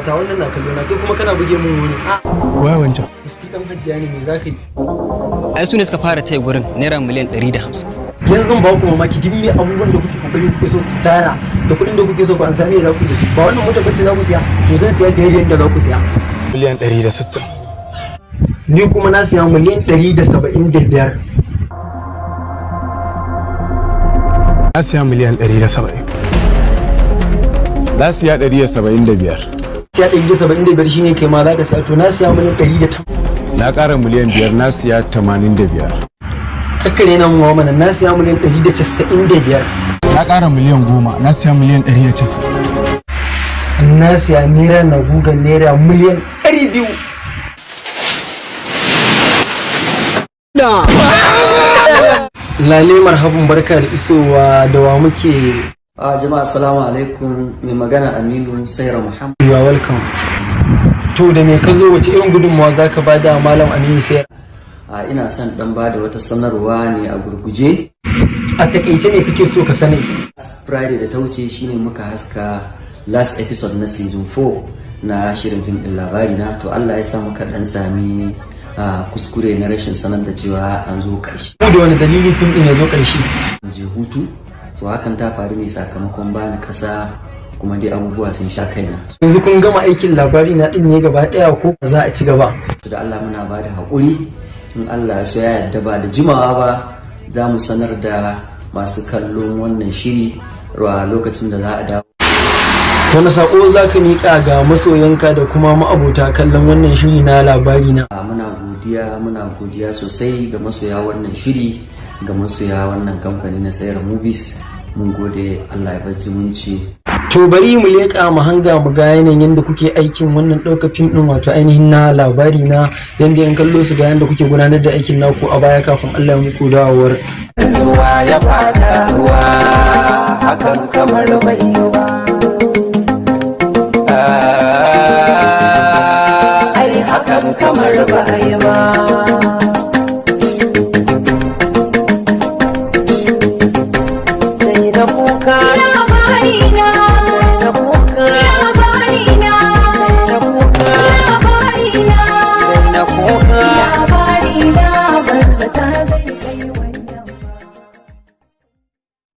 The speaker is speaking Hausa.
ta wannan na kallo na kai kuma kana buge mun wuri. Wai wancan. Misti dan Hajiya ne me zaka yi? Ai su ne suka fara taya gurin naira miliyan 150. Yanzu ba ku mamaki duk me abubuwan da kuke kokari kuke so ku tara da kuɗin da kuke so ku an same za ku da su. Ba wannan mota bace za ku siya to zan siya da yadda za ku siya. Miliyan 160. Ni kuma na siya miliyan 175. Na siya miliyan 170. Na siya 175. Siya 175 shine kai ma za ka siya to na siya miliyan 180. Na ƙara miliyan 5 na siya 85. Kakkare na mu mana na siya miliyan 195. Na ƙara miliyan 10 na siya miliyan 190. Na siya naira na gugan naira miliyan 200. Lale marhaban barka da isowa da wa muke. Jama'a assalamu alaikum, mai magana Aminu Saira Muhammad. You are welcome. To da me ka zo wace irin gudunmawa zaka bada Malam Aminu Saira? Ina son dan bada wata sanarwa ne a gurguje. A takaice me kake so ka sani? Friday da ta wuce shine muka haska last episode na season 4 na shirin fim din labari na, to Allah ya sa muka dan sami kuskure na rashin sanar da cewa an zo karshe. Ko da wani dalili fim din ya zo karshe? Je hutu, so hakan ta faru ne sakamakon bani kasa kuma dai abubuwa sun sha kaina. Yanzu kun gama aikin labari na din ne gaba daya ko za a ci gaba? To da Allah muna bada haƙuri, in Allah ya so ya yarda ba da jimawa ba za mu sanar da masu kallon wannan shiri a lokacin da za a dawo. Wani sako za ka miƙa ga masoyanka da kuma ma'abota kallon wannan shiri na labari na? Muna godiya sosai ga masoya wannan shiri, ga masoya wannan kamfani na Saira Movies. Mun gode, Allah ya bar zumunci. To bari mu leƙa mu hanga mu ga yanayin yadda kuke aikin wannan ɗaukar fim ɗin, wato ainihin na labari na, yadda yan kallo su ga yadda kuke gudanar da aikin naku a baya kafin Allah ya muku dawowar. Zuwa ya fada ruwa hakan kamar bai yi ba.